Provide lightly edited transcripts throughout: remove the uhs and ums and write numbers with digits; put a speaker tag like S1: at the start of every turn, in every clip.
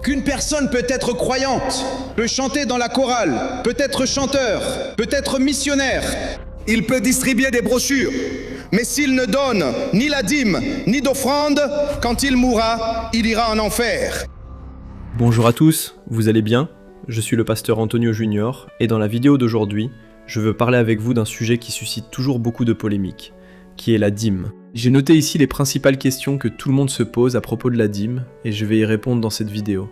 S1: qu'une personne peut être croyante, peut chanter dans la chorale, peut être chanteur, peut être missionnaire. Il peut distribuer des brochures, mais s'il ne donne ni la dîme, ni d'offrande, quand il mourra, il ira en enfer.
S2: Bonjour à tous, vous allez bien? Je suis le pasteur Antonio Junior, et dans la vidéo d'aujourd'hui, je veux parler avec vous d'un sujet qui suscite toujours beaucoup de polémiques, qui est la dîme. J'ai noté ici les principales questions que tout le monde se pose à propos de la dîme, et je vais y répondre dans cette vidéo.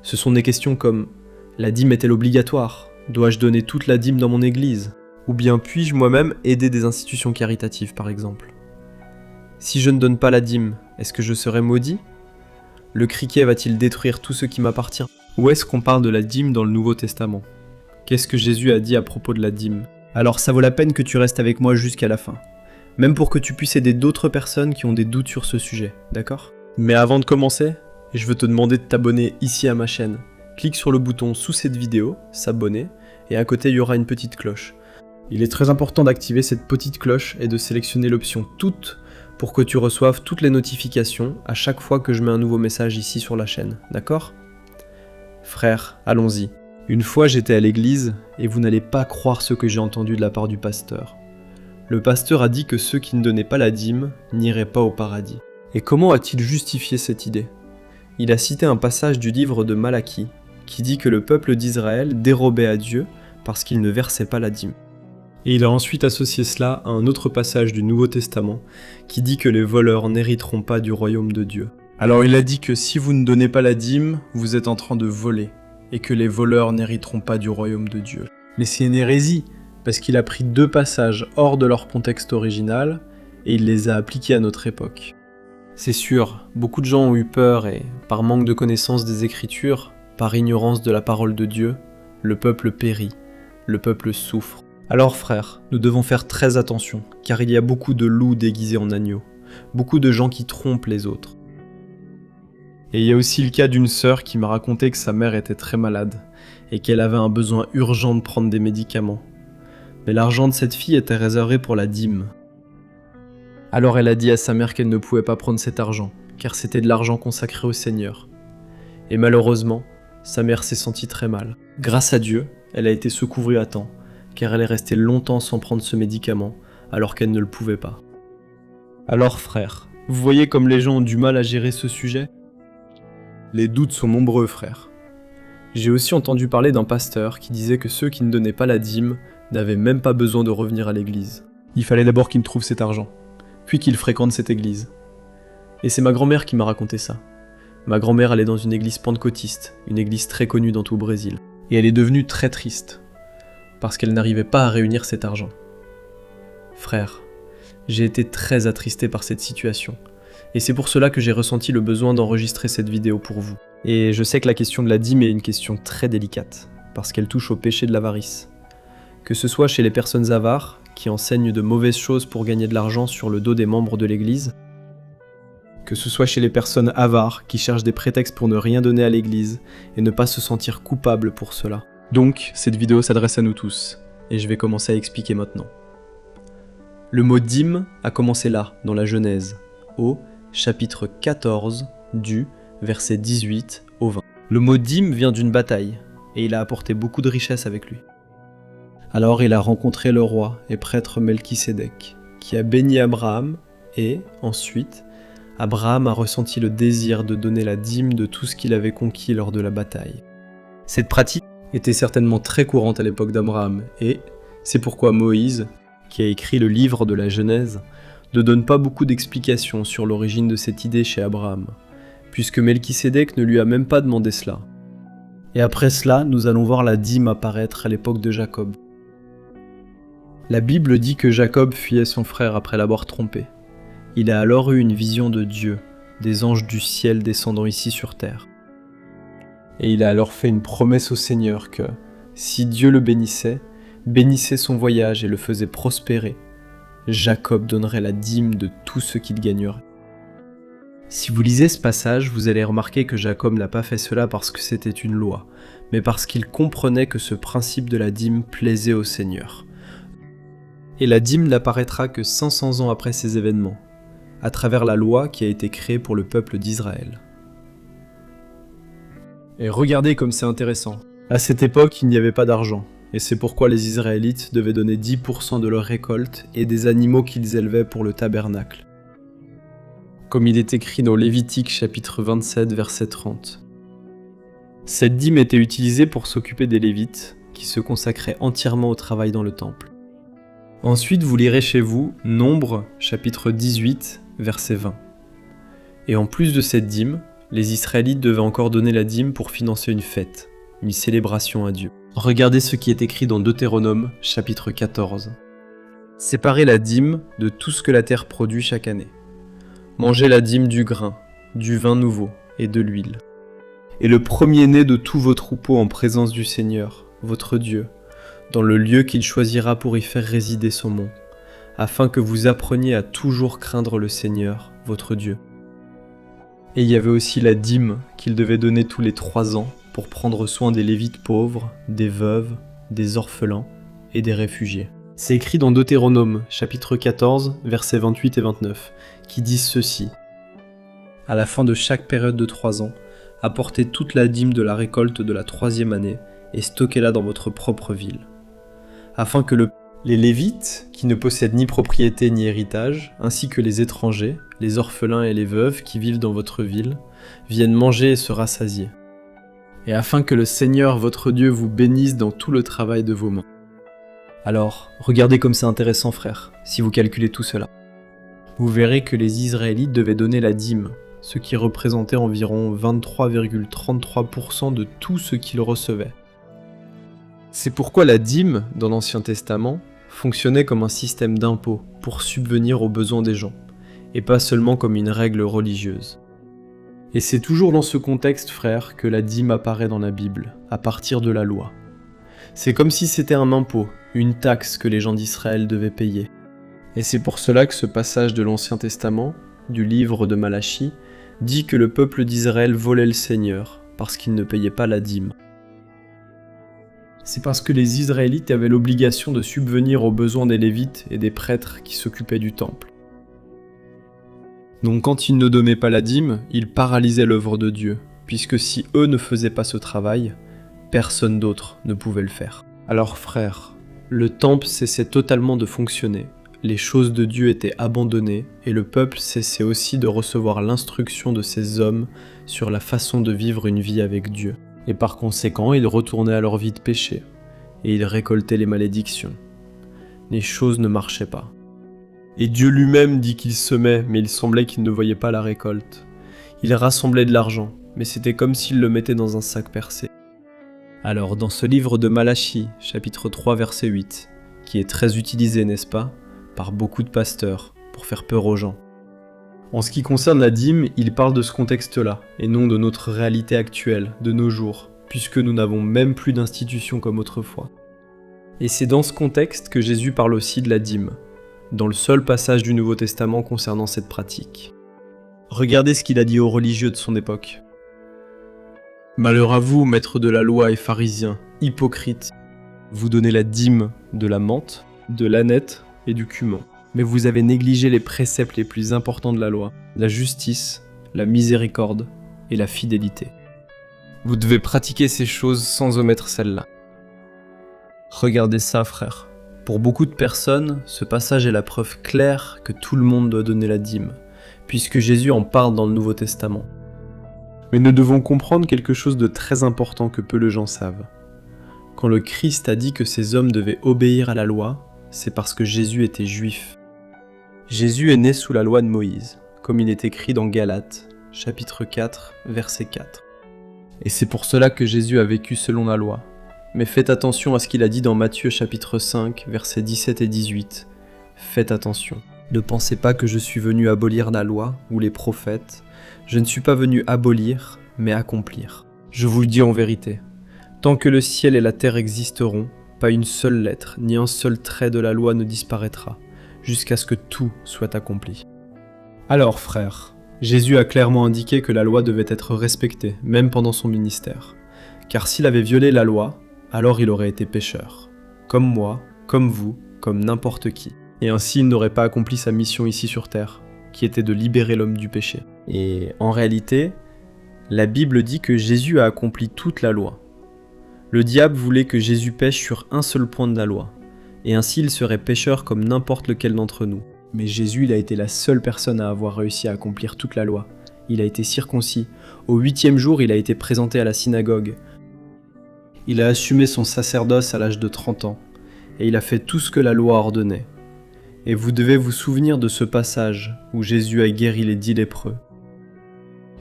S2: Ce sont des questions comme: la dîme est-elle obligatoire? Dois-je donner toute la dîme dans mon église? Ou bien puis-je moi-même aider des institutions caritatives par exemple? Si je ne donne pas la dîme, est-ce que je serai maudit? Le criquet va-t-il détruire tout ce qui m'appartient? Où est-ce qu'on parle de la dîme dans le Nouveau Testament? Qu'est-ce que Jésus a dit à propos de la dîme? Alors ça vaut la peine que tu restes avec moi jusqu'à la fin. Même pour que tu puisses aider d'autres personnes qui ont des doutes sur ce sujet, d'accord? Mais avant de commencer, je veux te demander de t'abonner ici à ma chaîne. Clique sur le bouton sous cette vidéo, s'abonner, et à côté il y aura une petite cloche. Il est très important d'activer cette petite cloche et de sélectionner l'option toutes pour que tu reçoives toutes les notifications à chaque fois que je mets un nouveau message ici sur la chaîne, d'accord? Frère, allons-y. Une fois j'étais à l'église et vous n'allez pas croire ce que j'ai entendu de la part du pasteur. Le pasteur a dit que ceux qui ne donnaient pas la dîme n'iraient pas au paradis. Et comment a-t-il justifié cette idée? Il a cité un passage du livre de Malachie qui dit que le peuple d'Israël dérobait à Dieu parce qu'il ne versait pas la dîme. Et il a ensuite associé cela à un autre passage du Nouveau Testament qui dit que les voleurs n'hériteront pas du royaume de Dieu. Alors il a dit que si vous ne donnez pas la dîme, vous êtes en train de voler, et que les voleurs n'hériteront pas du royaume de Dieu. Mais c'est une hérésie, parce qu'il a pris deux passages hors de leur contexte original, et il les a appliqués à notre époque. C'est sûr, beaucoup de gens ont eu peur et, par manque de connaissance des Écritures, par ignorance de la parole de Dieu, le peuple périt, le peuple souffre. Alors frères, nous devons faire très attention, car il y a beaucoup de loups déguisés en agneaux, beaucoup de gens qui trompent les autres. Et il y a aussi le cas d'une sœur qui m'a raconté que sa mère était très malade, et qu'elle avait un besoin urgent de prendre des médicaments. Mais l'argent de cette fille était réservé pour la dîme. Alors elle a dit à sa mère qu'elle ne pouvait pas prendre cet argent, car c'était de l'argent consacré au Seigneur. Et malheureusement, sa mère s'est sentie très mal. Grâce à Dieu, elle a été secourue à temps, car elle est restée longtemps sans prendre ce médicament, alors qu'elle ne le pouvait pas. Alors frères, vous voyez comme les gens ont du mal à gérer ce sujet? Les doutes sont nombreux, frères. J'ai aussi entendu parler d'un pasteur qui disait que ceux qui ne donnaient pas la dîme n'avaient même pas besoin de revenir à l'église. Il fallait d'abord qu'ils trouvent cet argent, puis qu'ils fréquentent cette église. Et c'est ma grand-mère qui m'a raconté ça. Ma grand-mère allait dans une église pentecôtiste, une église très connue dans tout le Brésil. Et elle est devenue très triste, parce qu'elle n'arrivait pas à réunir cet argent. Frère, j'ai été très attristé par cette situation, et c'est pour cela que j'ai ressenti le besoin d'enregistrer cette vidéo pour vous. Et je sais que la question de la dîme est une question très délicate, parce qu'elle touche au péché de l'avarice. Que ce soit chez les personnes avares, qui enseignent de mauvaises choses pour gagner de l'argent sur le dos des membres de l'église, que ce soit chez les personnes avares, qui cherchent des prétextes pour ne rien donner à l'église, et ne pas se sentir coupables pour cela. Donc, cette vidéo s'adresse à nous tous, et je vais commencer à expliquer maintenant. Le mot dîme a commencé là, dans la Genèse, au chapitre 14, du verset 18 au 20. Le mot dîme vient d'une bataille, et il a apporté beaucoup de richesses avec lui. Alors il a rencontré le roi et prêtre Melchisédek, qui a béni Abraham, et ensuite, Abraham a ressenti le désir de donner la dîme de tout ce qu'il avait conquis lors de la bataille. Cette pratique était certainement très courante à l'époque d'Abraham, et c'est pourquoi Moïse, qui a écrit le livre de la Genèse, ne donne pas beaucoup d'explications sur l'origine de cette idée chez Abraham, puisque Melchisédek ne lui a même pas demandé cela. Et après cela, nous allons voir la dîme apparaître à l'époque de Jacob. La Bible dit que Jacob fuyait son frère après l'avoir trompé. Il a alors eu une vision de Dieu, des anges du ciel descendant ici sur terre. Et il a alors fait une promesse au Seigneur que, si Dieu le bénissait son voyage et le faisait prospérer, Jacob donnerait la dîme de tout ce qu'il gagnerait. Si vous lisez ce passage, vous allez remarquer que Jacob n'a pas fait cela parce que c'était une loi, mais parce qu'il comprenait que ce principe de la dîme plaisait au Seigneur. Et la dîme n'apparaîtra que 500 ans après ces événements, à travers la loi qui a été créée pour le peuple d'Israël. Et regardez comme c'est intéressant. À cette époque, il n'y avait pas d'argent, et c'est pourquoi les Israélites devaient donner 10% de leur récolte et des animaux qu'ils élevaient pour le tabernacle. Comme il est écrit dans Lévitique chapitre 27 verset 30. Cette dîme était utilisée pour s'occuper des Lévites, qui se consacraient entièrement au travail dans le temple. Ensuite, vous lirez chez vous Nombre chapitre 18 verset 20. Et en plus de cette dîme, les Israélites devaient encore donner la dîme pour financer une fête, une célébration à Dieu. Regardez ce qui est écrit dans Deutéronome chapitre 14. Séparez la dîme de tout ce que la terre produit chaque année. Mangez la dîme du grain, du vin nouveau et de l'huile. Et le premier-né de tous vos troupeaux en présence du Seigneur, votre Dieu, dans le lieu qu'il choisira pour y faire résider son nom, afin que vous appreniez à toujours craindre le Seigneur, votre Dieu. Et il y avait aussi la dîme qu'il devait donner tous les 3 ans pour prendre soin des Lévites pauvres, des veuves, des orphelins et des réfugiés. C'est écrit dans Deutéronome, chapitre 14, versets 28 et 29, qui disent ceci. À la fin de chaque période de 3 ans, apportez toute la dîme de la récolte de la 3e année et stockez-la dans votre propre ville. Afin que les Lévites, qui ne possèdent ni propriété ni héritage, ainsi que les étrangers, les orphelins et les veuves qui vivent dans votre ville, viennent manger et se rassasier. Et afin que le Seigneur votre Dieu vous bénisse dans tout le travail de vos mains. Alors, regardez comme c'est intéressant, frères, si vous calculez tout cela. Vous verrez que les Israélites devaient donner la dîme, ce qui représentait environ 23,33% de tout ce qu'ils recevaient. C'est pourquoi la dîme, dans l'Ancien Testament, fonctionnait comme un système d'impôt pour subvenir aux besoins des gens, et pas seulement comme une règle religieuse. Et c'est toujours dans ce contexte, frère, que la dîme apparaît dans la Bible, à partir de la loi. C'est comme si c'était un impôt, une taxe que les gens d'Israël devaient payer. Et c'est pour cela que ce passage de l'Ancien Testament, du livre de Malachie, dit que le peuple d'Israël volait le Seigneur, parce qu'il ne payait pas la dîme. C'est parce que les Israélites avaient l'obligation de subvenir aux besoins des Lévites et des prêtres qui s'occupaient du temple. Donc quand ils ne donnaient pas la dîme, ils paralysaient l'œuvre de Dieu, puisque si eux ne faisaient pas ce travail, personne d'autre ne pouvait le faire. Alors frères, le temple cessait totalement de fonctionner, les choses de Dieu étaient abandonnées, et le peuple cessait aussi de recevoir l'instruction de ces hommes sur la façon de vivre une vie avec Dieu. Et par conséquent, ils retournaient à leur vie de péché, et ils récoltaient les malédictions. Les choses ne marchaient pas. Et Dieu lui-même dit qu'il semait, mais il semblait qu'il ne voyait pas la récolte. Il rassemblait de l'argent, mais c'était comme s'il le mettait dans un sac percé. Alors, dans ce livre de Malachie, chapitre 3, verset 8, qui est très utilisé, n'est-ce pas, par beaucoup de pasteurs, pour faire peur aux gens. En ce qui concerne la dîme, il parle de ce contexte-là, et non de notre réalité actuelle, de nos jours, puisque nous n'avons même plus d'institutions comme autrefois. Et c'est dans ce contexte que Jésus parle aussi de la dîme, dans le seul passage du Nouveau Testament concernant cette pratique. Regardez ce qu'il a dit aux religieux de son époque. « Malheur à vous, maîtres de la loi et pharisiens, hypocrites, vous donnez la dîme de la menthe, de l'âneth et du cumin. Mais vous avez négligé les préceptes les plus importants de la loi, la justice, la miséricorde et la fidélité. Vous devez pratiquer ces choses sans omettre celle-là. » Regardez ça, frère. Pour beaucoup de personnes, ce passage est la preuve claire que tout le monde doit donner la dîme, puisque Jésus en parle dans le Nouveau Testament. Mais nous devons comprendre quelque chose de très important que peu de gens savent. Quand le Christ a dit que ces hommes devaient obéir à la loi, c'est parce que Jésus était juif. Jésus est né sous la loi de Moïse, comme il est écrit dans Galates, chapitre 4, verset 4. Et c'est pour cela que Jésus a vécu selon la loi. Mais faites attention à ce qu'il a dit dans Matthieu chapitre 5, versets 17 et 18. Faites attention. Ne pensez pas que je suis venu abolir la loi ou les prophètes. Je ne suis pas venu abolir, mais accomplir. Je vous le dis en vérité. Tant que le ciel et la terre existeront, pas une seule lettre, ni un seul trait de la loi ne disparaîtra, jusqu'à ce que tout soit accompli. Alors, frères, Jésus a clairement indiqué que la loi devait être respectée, même pendant son ministère. Car s'il avait violé la loi, alors il aurait été pécheur. Comme moi, comme vous, comme n'importe qui. Et ainsi il n'aurait pas accompli sa mission ici sur terre, qui était de libérer l'homme du péché. Et en réalité, La Bible dit que Jésus a accompli toute la loi. Le diable voulait que Jésus pêche sur un seul point de la loi, et ainsi il serait pécheur comme n'importe lequel d'entre nous. Mais Jésus, il a été la seule personne à avoir réussi à accomplir toute la loi. Il a été circoncis. Au 8e jour, il a été présenté à la synagogue. Il a assumé son sacerdoce à l'âge de 30 ans, et il a fait tout ce que la loi ordonnait. Et vous devez vous souvenir de ce passage où Jésus a guéri les 10 lépreux.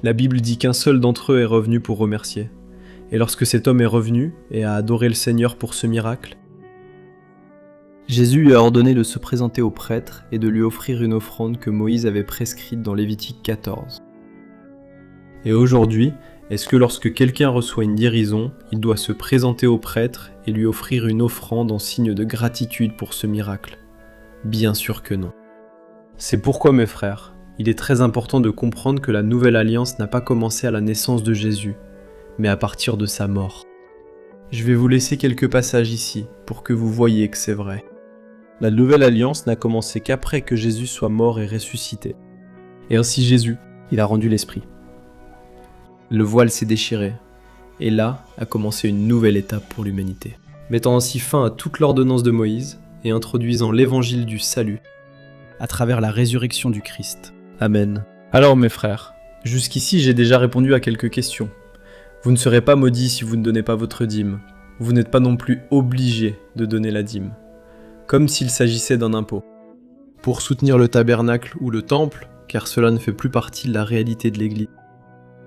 S2: La Bible dit qu'un seul d'entre eux est revenu pour remercier. Et lorsque cet homme est revenu et a adoré le Seigneur pour ce miracle, Jésus lui a ordonné de se présenter au prêtre et de lui offrir une offrande que Moïse avait prescrite dans Lévitique 14. Et aujourd'hui, est-ce que lorsque quelqu'un reçoit une guérison, il doit se présenter au prêtre et lui offrir une offrande en signe de gratitude pour ce miracle? Bien sûr que non. C'est pourquoi mes frères, il est très important de comprendre que la nouvelle alliance n'a pas commencé à la naissance de Jésus, mais à partir de sa mort. Je vais vous laisser quelques passages ici pour que vous voyiez que c'est vrai. La nouvelle alliance n'a commencé qu'après que Jésus soit mort et ressuscité. Et ainsi Jésus, il a rendu l'esprit. Le voile s'est déchiré, et là a commencé une nouvelle étape pour l'humanité, mettant ainsi fin à toute l'ordonnance de Moïse et introduisant l'évangile du salut à travers la résurrection du Christ. Amen. Alors mes frères, jusqu'ici j'ai déjà répondu à quelques questions. Vous ne serez pas maudits si vous ne donnez pas votre dîme. Vous n'êtes pas non plus obligés de donner la dîme, comme s'il s'agissait d'un impôt, pour soutenir le tabernacle ou le temple, car cela ne fait plus partie de la réalité de l'Église.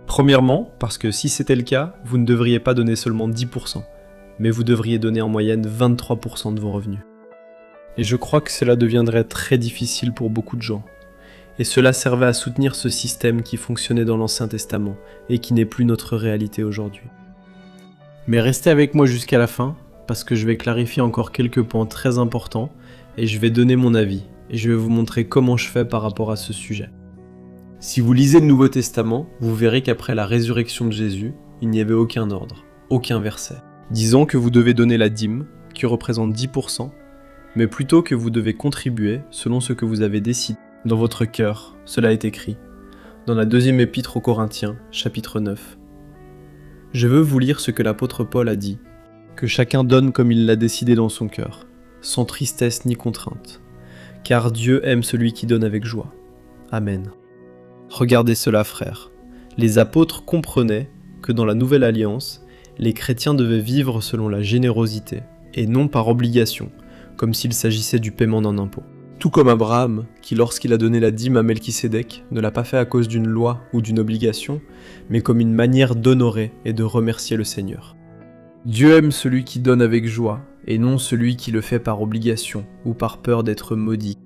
S2: Premièrement, parce que si c'était le cas, vous ne devriez pas donner seulement 10%, mais vous devriez donner en moyenne 23% de vos revenus. Et je crois que cela deviendrait très difficile pour beaucoup de gens. Et cela servait à soutenir ce système qui fonctionnait dans l'Ancien Testament et qui n'est plus notre réalité aujourd'hui. Mais restez avec moi jusqu'à la fin, parce que je vais clarifier encore quelques points très importants et je vais donner mon avis et je vais vous montrer comment je fais par rapport à ce sujet. Si vous lisez le Nouveau Testament, vous verrez qu'après la résurrection de Jésus, il n'y avait aucun ordre, aucun verset, disant que vous devez donner la dîme, qui représente 10%, mais plutôt que vous devez contribuer selon ce que vous avez décidé dans votre cœur. Cela est écrit dans la deuxième épître aux Corinthiens, chapitre 9. Je veux vous lire ce que l'apôtre Paul a dit, que chacun donne comme il l'a décidé dans son cœur, sans tristesse ni contrainte, car Dieu aime celui qui donne avec joie. Amen. Regardez cela, frères. Les apôtres comprenaient que dans la Nouvelle Alliance, les chrétiens devaient vivre selon la générosité, et non par obligation, comme s'il s'agissait du paiement d'un impôt. Tout comme Abraham, qui lorsqu'il a donné la dîme à Melchisédek, ne l'a pas fait à cause d'une loi ou d'une obligation, mais comme une manière d'honorer et de remercier le Seigneur. Dieu aime celui qui donne avec joie, et non celui qui le fait par obligation ou par peur d'être maudit.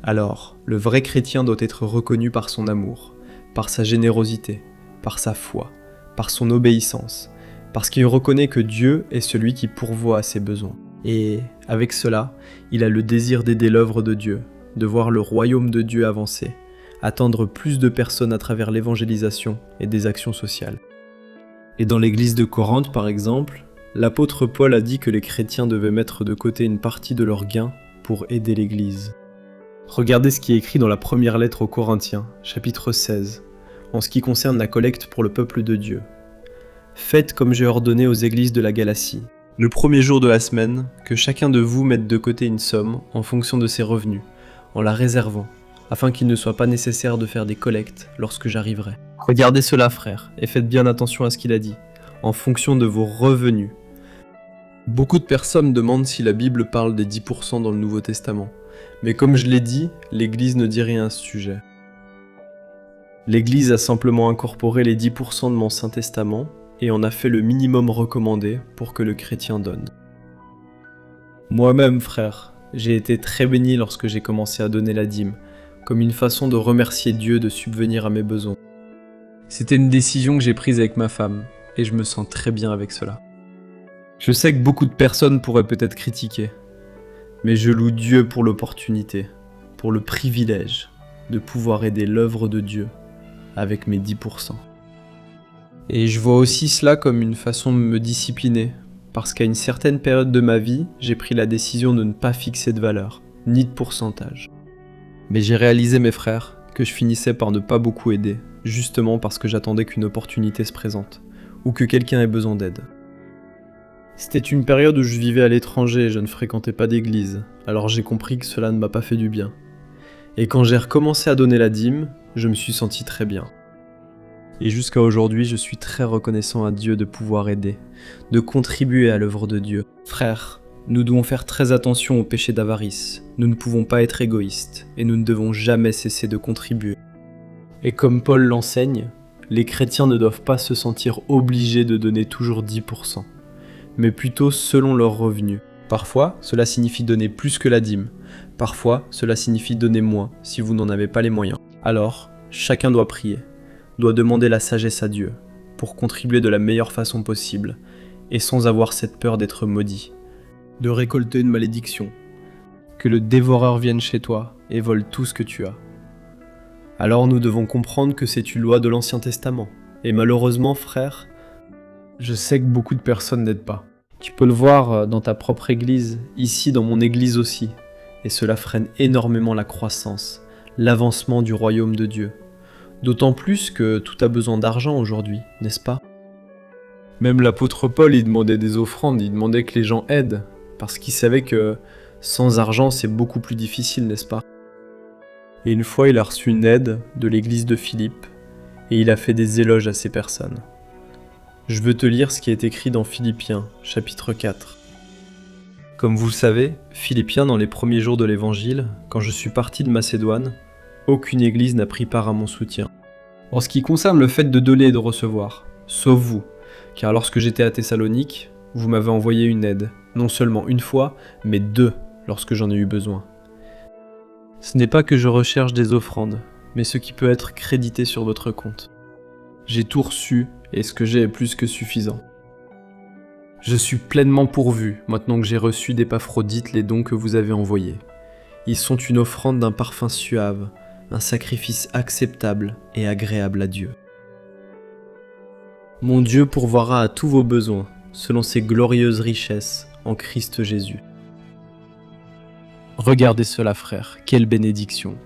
S2: Alors, le vrai chrétien doit être reconnu par son amour, par sa générosité, par sa foi, par son obéissance, parce qu'il reconnaît que Dieu est celui qui pourvoit à ses besoins. Et, avec cela, il a le désir d'aider l'œuvre de Dieu, de voir le royaume de Dieu avancer, atteindre plus de personnes à travers l'évangélisation et des actions sociales. Et dans l'église de Corinthe, par exemple, l'apôtre Paul a dit que les chrétiens devaient mettre de côté une partie de leurs gains pour aider l'église. Regardez ce qui est écrit dans la première lettre aux Corinthiens, chapitre 16, en ce qui concerne la collecte pour le peuple de Dieu. Faites comme j'ai ordonné aux églises de la Galatie. Le premier jour de la semaine, que chacun de vous mette de côté une somme en fonction de ses revenus, en la réservant, afin qu'il ne soit pas nécessaire de faire des collectes lorsque j'arriverai. Regardez cela, frères, et faites bien attention à ce qu'il a dit, en fonction de vos revenus. Beaucoup de personnes demandent si la Bible parle des 10% dans le Nouveau Testament. Mais comme je l'ai dit, l'Église ne dit rien à ce sujet. L'Église a simplement incorporé les 10% de l'Ancien Testament et en a fait le minimum recommandé pour que le chrétien donne. Moi-même, frère, j'ai été très béni lorsque j'ai commencé à donner la dîme, comme une façon de remercier Dieu de subvenir à mes besoins. C'était une décision que j'ai prise avec ma femme, et je me sens très bien avec cela. Je sais que beaucoup de personnes pourraient peut-être critiquer, mais je loue Dieu pour l'opportunité, pour le privilège de pouvoir aider l'œuvre de Dieu avec mes 10%. Et je vois aussi cela comme une façon de me discipliner, parce qu'à une certaine période de ma vie, j'ai pris la décision de ne pas fixer de valeur, ni de pourcentage. Mais j'ai réalisé, mes frères, que je finissais par ne pas beaucoup aider, justement parce que j'attendais qu'une opportunité se présente, ou que quelqu'un ait besoin d'aide. C'était une période où je vivais à l'étranger et je ne fréquentais pas d'église, alors j'ai compris que cela ne m'a pas fait du bien. Et quand j'ai recommencé à donner la dîme, je me suis senti très bien. Et jusqu'à aujourd'hui, je suis très reconnaissant à Dieu de pouvoir aider, de contribuer à l'œuvre de Dieu. Frères, nous devons faire très attention au péché d'avarice. Nous ne pouvons pas être égoïstes et nous ne devons jamais cesser de contribuer. Et comme Paul l'enseigne, les chrétiens ne doivent pas se sentir obligés de donner toujours 10%, mais plutôt selon leurs revenus. Parfois, cela signifie donner plus que la dîme. Parfois, cela signifie donner moins si vous n'en avez pas les moyens. Alors, chacun doit prier, doit demander la sagesse à Dieu pour contribuer de la meilleure façon possible et sans avoir cette peur d'être maudit, de récolter une malédiction, que le dévoreur vienne chez toi et vole tout ce que tu as. Alors nous devons comprendre que c'est une loi de l'Ancien Testament. Et malheureusement, frère, je sais que beaucoup de personnes n'aident pas. Tu peux le voir dans ta propre église, ici dans mon église aussi. Et cela freine énormément la croissance, l'avancement du royaume de Dieu. D'autant plus que tout a besoin d'argent aujourd'hui, n'est-ce pas? Même l'apôtre Paul, il demandait des offrandes, il demandait que les gens aident, parce qu'il savait que sans argent, c'est beaucoup plus difficile, n'est-ce pas? Et une fois, il a reçu une aide de l'église de Philippe, et il a fait des éloges à ces personnes. Je veux te lire ce qui est écrit dans Philippiens, chapitre 4. Comme vous le savez, Philippiens, dans les premiers jours de l'évangile, quand je suis parti de Macédoine, aucune église n'a pris part à mon soutien. En ce qui concerne le fait de donner et de recevoir, sauf vous, car lorsque j'étais à Thessalonique, vous m'avez envoyé une aide, non seulement une fois, mais 2 lorsque j'en ai eu besoin. Ce n'est pas que je recherche des offrandes, mais ce qui peut être crédité sur votre compte. J'ai tout reçu, et ce que j'ai est plus que suffisant. Je suis pleinement pourvu, maintenant que j'ai reçu d'Épaphrodite les dons que vous avez envoyés. Ils sont une offrande d'un parfum suave, un sacrifice acceptable et agréable à Dieu. Mon Dieu pourvoira à tous vos besoins, selon ses glorieuses richesses en Christ Jésus. Regardez cela, frères, quelle bénédiction!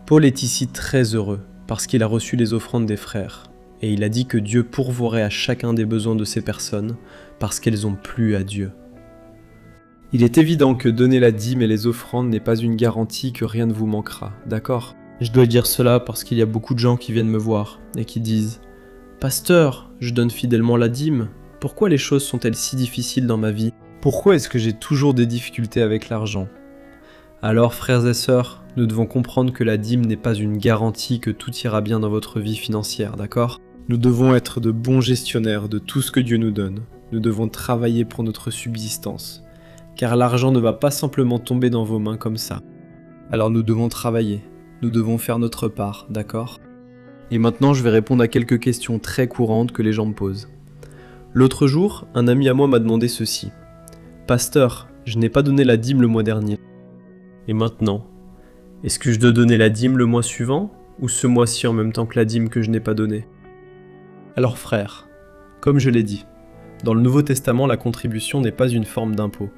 S2: Paul est ici très heureux, parce qu'il a reçu les offrandes des frères, et il a dit que Dieu pourvoirait à chacun des besoins de ces personnes, parce qu'elles ont plu à Dieu. Il est évident que donner la dîme et les offrandes n'est pas une garantie que rien ne vous manquera, d'accord? Je dois dire cela parce qu'il y a beaucoup de gens qui viennent me voir, et qui disent « Pasteur, je donne fidèlement la dîme, pourquoi les choses sont-elles si difficiles dans ma vie? Pourquoi est-ce que j'ai toujours des difficultés avec l'argent ?» Alors, frères et sœurs, nous devons comprendre que la dîme n'est pas une garantie que tout ira bien dans votre vie financière, d'accord? Nous devons être de bons gestionnaires de tout ce que Dieu nous donne. Nous devons travailler pour notre subsistance, car l'argent ne va pas simplement tomber dans vos mains comme ça. Alors nous devons travailler, nous devons faire notre part, d'accord? Et maintenant, je vais répondre à quelques questions très courantes que les gens me posent. L'autre jour, un ami à moi m'a demandé ceci. « Pasteur, je n'ai pas donné la dîme le mois dernier. Et maintenant, est-ce que je dois donner la dîme le mois suivant ou ce mois-ci en même temps que la dîme que je n'ai pas donnée ?» Alors frère, comme je l'ai dit, dans le Nouveau Testament, la contribution n'est pas une forme d'impôt,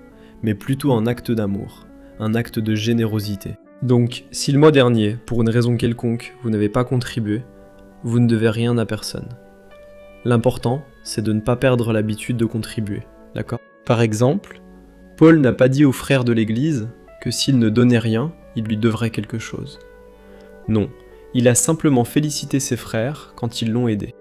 S2: mais plutôt un acte d'amour, un acte de générosité. Donc, si le mois dernier, pour une raison quelconque, vous n'avez pas contribué, vous ne devez rien à personne. L'important, c'est de ne pas perdre l'habitude de contribuer, d'accord? Par exemple, Paul n'a pas dit aux frères de l'Église que s'il ne donnait rien, il lui devrait quelque chose. Non, il a simplement félicité ses frères quand ils l'ont aidé.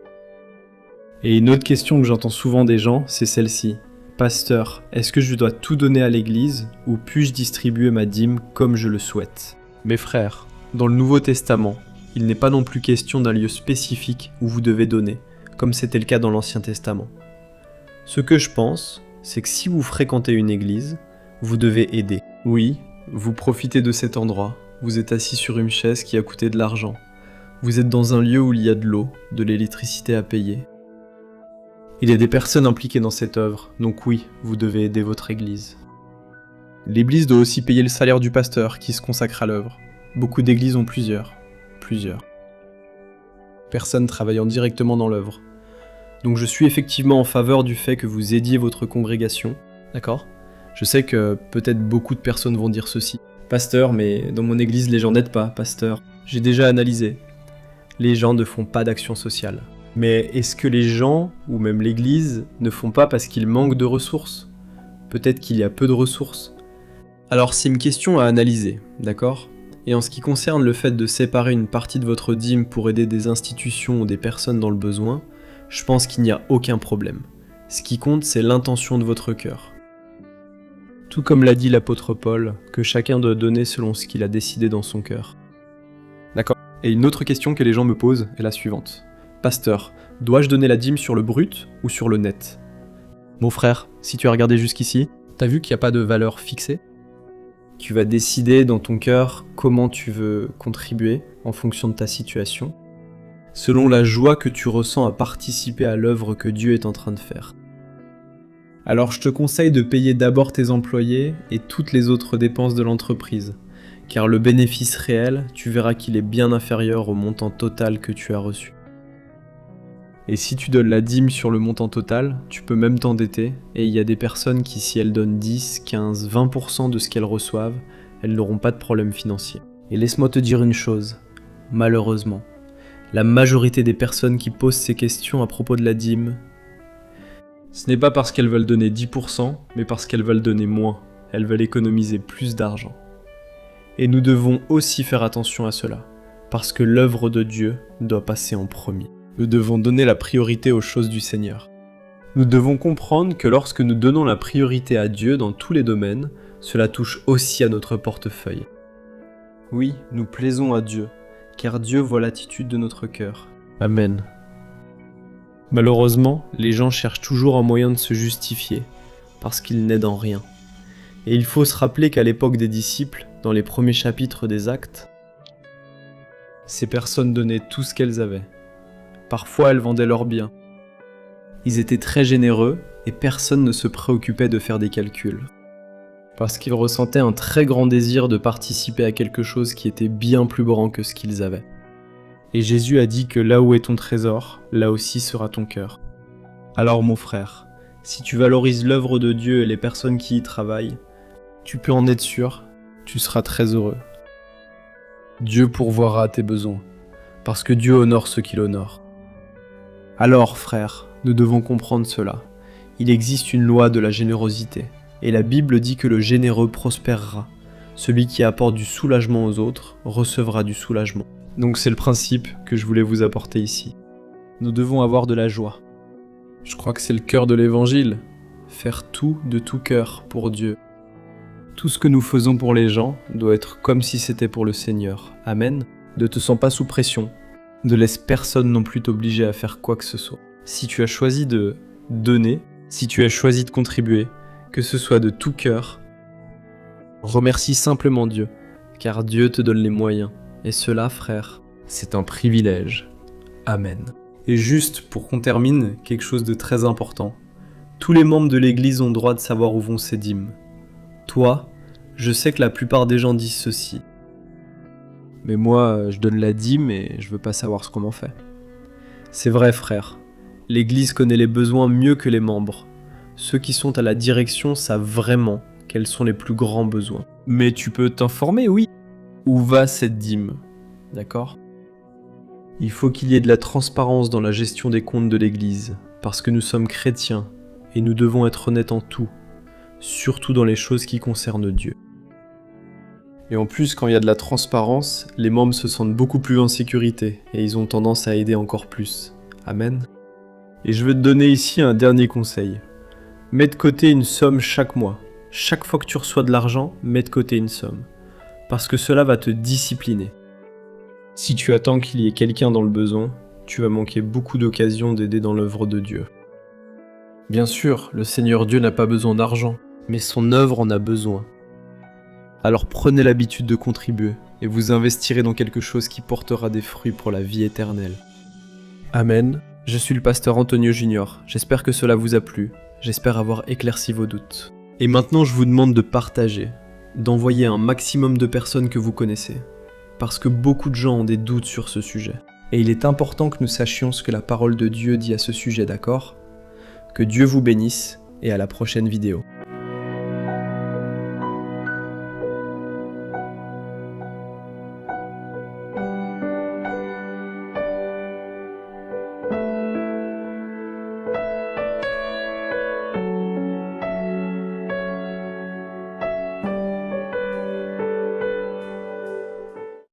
S2: Et une autre question que j'entends souvent des gens, c'est celle-ci. « Pasteur, est-ce que je dois tout donner à l'Église ou puis-je distribuer ma dîme comme je le souhaite ?» Mes frères, dans le Nouveau Testament, il n'est pas non plus question d'un lieu spécifique où vous devez donner, comme c'était le cas dans l'Ancien Testament. Ce que je pense, c'est que si vous fréquentez une église, vous devez aider. Oui, vous profitez de cet endroit, vous êtes assis sur une chaise qui a coûté de l'argent, vous êtes dans un lieu où il y a de l'eau, de l'électricité à payer. Il y a des personnes impliquées dans cette œuvre, donc oui, vous devez aider votre église. L'église doit aussi payer le salaire du pasteur qui se consacre à l'œuvre. Beaucoup d'églises ont plusieurs personnes travaillant directement dans l'œuvre. Donc je suis effectivement en faveur du fait que vous aidiez votre congrégation, d'accord? Je sais que peut-être beaucoup de personnes vont dire ceci. Pasteur, mais dans mon église les gens n'aident pas, pasteur. J'ai déjà analysé. les gens ne font pas d'action sociale. Mais est-ce que les gens, ou même l'Église, ne font pas parce qu'ils manquent de ressources? Peut-être qu'il y a peu de ressources. Alors c'est une question à analyser, d'accord? Et en ce qui concerne le fait de séparer une partie de votre dîme pour aider des institutions ou des personnes dans le besoin, je pense qu'il n'y a aucun problème. Ce qui compte, c'est l'intention de votre cœur. Tout comme l'a dit l'apôtre Paul, que chacun doit donner selon ce qu'il a décidé dans son cœur. D'accord. Et une autre question que les gens me posent est la suivante. Pasteur, dois-je donner la dîme sur le brut ou sur le net? Mon frère, si tu as regardé jusqu'ici, t'as vu qu'il n'y a pas de valeur fixée? Tu vas décider dans ton cœur comment tu veux contribuer en fonction de ta situation, selon la joie que tu ressens à participer à l'œuvre que Dieu est en train de faire. Alors je te conseille de payer d'abord tes employés et toutes les autres dépenses de l'entreprise, car le bénéfice réel, tu verras qu'il est bien inférieur au montant total que tu as reçu. Et si tu donnes la dîme sur le montant total, tu peux même t'endetter, et il y a des personnes qui, si elles donnent 10, 15, 20% de ce qu'elles reçoivent, elles n'auront pas de problème financier. Et laisse-moi te dire une chose, malheureusement, la majorité des personnes qui posent ces questions à propos de la dîme, ce n'est pas parce qu'elles veulent donner 10%, mais parce qu'elles veulent donner moins, elles veulent économiser plus d'argent. Et nous devons aussi faire attention à cela, parce que l'œuvre de Dieu doit passer en premier. Nous devons donner la priorité aux choses du Seigneur. Nous devons comprendre que lorsque nous donnons la priorité à Dieu dans tous les domaines, cela touche aussi à notre portefeuille. Oui, nous plaisons à Dieu, car Dieu voit l'attitude de notre cœur. Amen. Malheureusement, les gens cherchent toujours un moyen de se justifier, parce qu'ils n'aident en rien. Et il faut se rappeler qu'à l'époque des disciples, dans les premiers chapitres des Actes, ces personnes donnaient tout ce qu'elles avaient. Parfois, elles vendaient leurs biens. Ils étaient très généreux et personne ne se préoccupait de faire des calculs. Parce qu'ils ressentaient un très grand désir de participer à quelque chose qui était bien plus grand que ce qu'ils avaient. Et Jésus a dit que là où est ton trésor, là aussi sera ton cœur. Alors mon frère, si tu valorises l'œuvre de Dieu et les personnes qui y travaillent, tu peux en être sûr, tu seras très heureux. Dieu pourvoira à tes besoins, parce que Dieu honore ceux qui l'honorent. Alors, frères, nous devons comprendre cela. Il existe une loi de la générosité, et la Bible dit que le généreux prospérera. Celui qui apporte du soulagement aux autres recevra du soulagement. Donc c'est le principe que je voulais vous apporter ici. Nous devons avoir de la joie. Je crois que c'est le cœur de l'évangile. Faire tout de tout cœur pour Dieu. Tout ce que nous faisons pour les gens doit être comme si c'était pour le Seigneur. Amen. Ne te sens pas sous pression. Ne laisse personne non plus t'obliger à faire quoi que ce soit. Si tu as choisi de donner, si tu as choisi de contribuer, que ce soit de tout cœur, remercie simplement Dieu, car Dieu te donne les moyens. Et cela, frère, c'est un privilège. Amen. Et juste pour qu'on termine, quelque chose de très important. Tous les membres de l'Église ont droit de savoir où vont ces dîmes. Toi, je sais que la plupart des gens disent ceci. Mais moi, je donne la dîme et je veux pas savoir ce qu'on m'en fait. C'est vrai, frère. L'Église connaît les besoins mieux que les membres. Ceux qui sont à la direction savent vraiment quels sont les plus grands besoins. Mais tu peux t'informer, oui. Où va cette dîme? D'accord? Il faut qu'il y ait de la transparence dans la gestion des comptes de l'Église, parce que nous sommes chrétiens et nous devons être honnêtes en tout, surtout dans les choses qui concernent Dieu. Et en plus, quand il y a de la transparence, les membres se sentent beaucoup plus en sécurité et ils ont tendance à aider encore plus. Amen. Et je veux te donner ici un dernier conseil. Mets de côté une somme chaque mois. Chaque fois que tu reçois de l'argent, mets de côté une somme. Parce que cela va te discipliner. Si tu attends qu'il y ait quelqu'un dans le besoin, tu vas manquer beaucoup d'occasions d'aider dans l'œuvre de Dieu. Bien sûr, le Seigneur Dieu n'a pas besoin d'argent, mais son œuvre en a besoin. Alors prenez l'habitude de contribuer et vous investirez dans quelque chose qui portera des fruits pour la vie éternelle. Amen. Je suis le pasteur Antonio Junior. J'espère que cela vous a plu. J'espère avoir éclairci vos doutes. Et maintenant, je vous demande de partager, d'envoyer un maximum de personnes que vous connaissez, parce que beaucoup de gens ont des doutes sur ce sujet. Et il est important que nous sachions ce que la parole de Dieu dit à ce sujet, d'accord ? Que Dieu vous bénisse et à la prochaine vidéo.